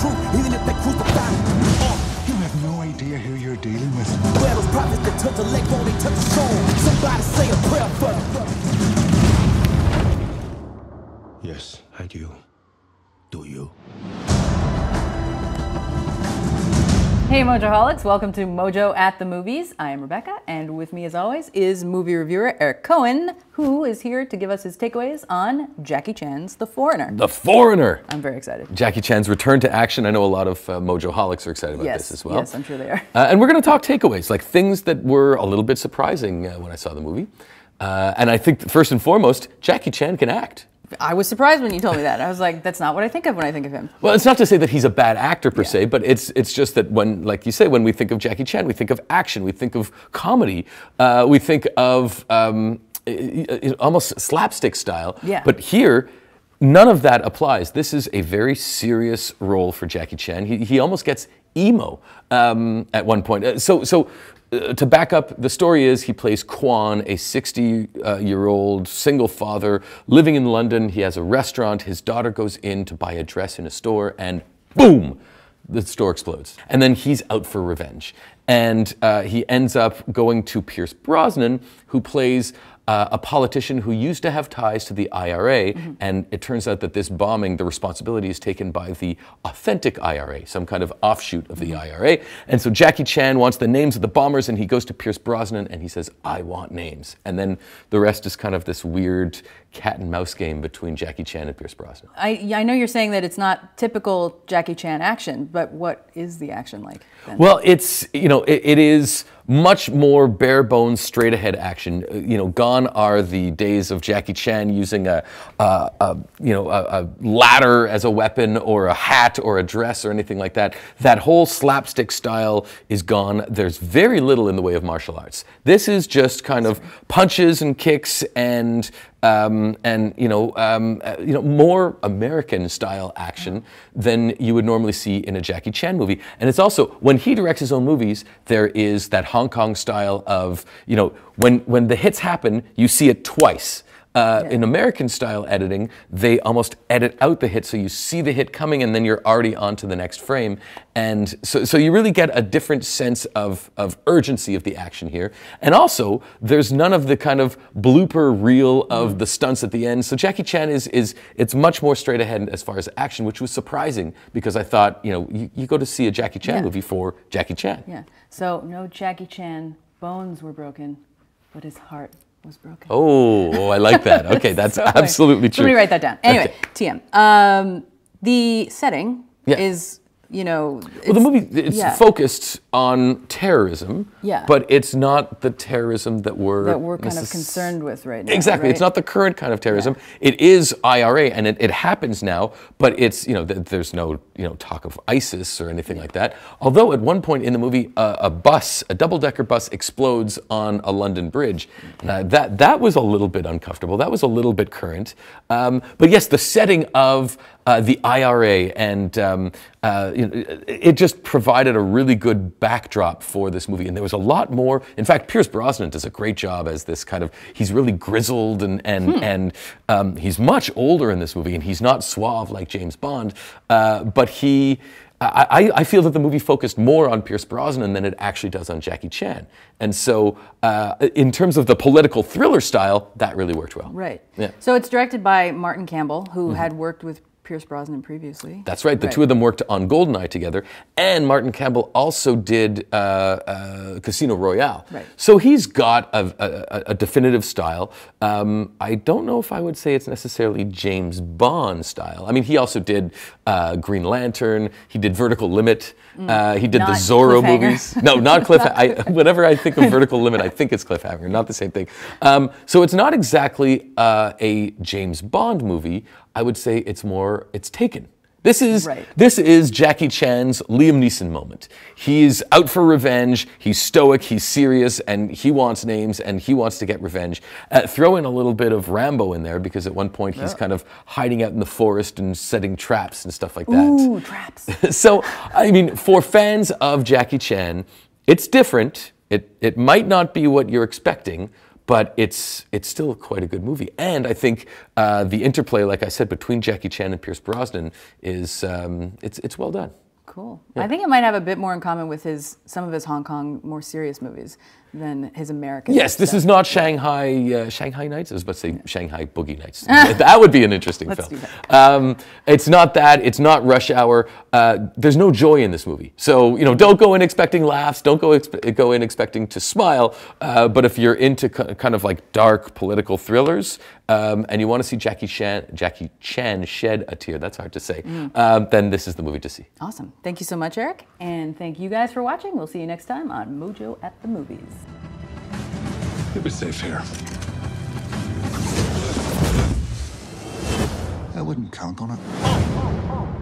truth, even if they crucify me. You have no idea who you're dealing with. Where those prophets that touch a leg bone, they touch a soul. Somebody say a prayer for me. Yes, I do. Do you? Hey Mojoholics, welcome to Mojo at the Movies. I am Rebecca, and with me as always is movie reviewer Eric Cohen, who is here to give us his takeaways on Jackie Chan's The Foreigner. The Foreigner! I'm very excited. Jackie Chan's return to action. I know a lot of Mojoholics are excited about this as well. Yes, I'm sure they are. And we're going to talk takeaways, like things that were a little bit surprising when I saw the movie. And I think first and foremost, Jackie Chan can act. I was surprised when you told me that. I was like, that's not what I think of when I think of him. Well, it's not to say that he's a bad actor per se, but it's just that when, like you say, when we think of Jackie Chan, we think of action, we think of comedy, we think of almost slapstick style. Yeah. But here, none of that applies. This is a very serious role for Jackie Chan. He almost gets emo at one point. To back up, the story is he plays Kwan, a 60-year-old single father living in London. He has a restaurant. His daughter goes in to buy a dress in a store, and boom, the store explodes. And then he's out for revenge. And he ends up going to Pierce Brosnan, who plays a politician who used to have ties to the IRA, and it turns out that this bombing, the responsibility is taken by the authentic IRA, some kind of offshoot of the IRA. And so Jackie Chan wants the names of the bombers, and he goes to Pierce Brosnan and he says, I want names. And then the rest is kind of this weird cat and mouse game between Jackie Chan and Pierce Brosnan. I know you're saying that it's not typical Jackie Chan action, but what is the action like then? Well, it's, it is much more bare bones, straight ahead action. Gone are the days of Jackie Chan using a ladder as a weapon or a hat or a dress or anything like that. That whole slapstick style is gone. There's very little in the way of martial arts. This is just kind of punches and kicks and more American style action than you would normally see in a Jackie Chan movie. And it's also, when he directs his own movies, there is that Hong Kong style of, when the hits happen, you see it twice. In American style editing, they almost edit out the hit, so you see the hit coming and then you're already on to the next frame. And so you really get a different sense of urgency of the action here. And also, there's none of the kind of blooper reel of the stunts at the end. So Jackie Chan it's much more straight ahead as far as action, which was surprising because I thought, you go to see a Jackie Chan movie for Jackie Chan. Yeah. So no Jackie Chan bones were broken, but his heart was broken. Oh, I like that. Okay, that's absolutely true. Let me write that down. Anyway, okay. TM. The setting is, well, the movie, it's focused on terrorism, but it's not the terrorism that we're kind of concerned with right now. Exactly. Right? It's not the current kind of terrorism. It is IRA, and it happens now, but it's, there's no, talk of ISIS or anything like that. Although at one point in the movie, a double-decker bus explodes on a London bridge. That was a little bit uncomfortable. That was a little bit current. But yes, the setting of the IRA and it just provided a really good backdrop for this movie, and there was a lot more. In fact, Pierce Brosnan does a great job as this kind of, he's really grizzled and he's much older in this movie, and he's not suave like James Bond, but I feel that the movie focused more on Pierce Brosnan than it actually does on Jackie Chan. And so in terms of the political thriller style, that really worked well. Right. Yeah. So it's directed by Martin Campbell, who had worked with Pierce Brosnan previously. That's right. The two of them worked on GoldenEye together, and Martin Campbell also did Casino Royale. Right. So he's got a definitive style. I don't know if I would say it's necessarily James Bond style. I mean, he also did Green Lantern. He did Vertical Limit. He did the Zorro movies. No, not Cliffhanger. Whenever I think of Vertical Limit, I think it's Cliffhanger. Not the same thing. So it's not exactly a James Bond movie. I would say it's Taken. This is Jackie Chan's Liam Neeson moment. He's out for revenge, he's stoic, he's serious, and he wants names, and he wants to get revenge. Throw in a little bit of Rambo in there, because at one point he's kind of hiding out in the forest and setting traps and stuff like that. Ooh, traps. So, I mean, for fans of Jackie Chan, it's different. It might not be what you're expecting, but it's still quite a good movie. And I think the interplay, like I said, between Jackie Chan and Pierce Brosnan is it's well done. Cool. I think it might have a bit more in common with some of his Hong Kong more serious movies than his American. Yes, this stuff. is not Shanghai Nights. I was about to say Shanghai Boogie Nights. That would be an interesting Let's film. do that. It's not that. It's not Rush Hour. There's no joy in this movie. So don't go in expecting laughs. Don't go in expecting to smile. But if you're into kind of like dark political thrillers and you want to see Jackie Chan shed a tear, that's hard to say, then this is the movie to see. Awesome. Thank you so much, Eric. And thank you guys for watching. We'll see you next time on Mojo at the Movies. You'll be safe here. I wouldn't count on it.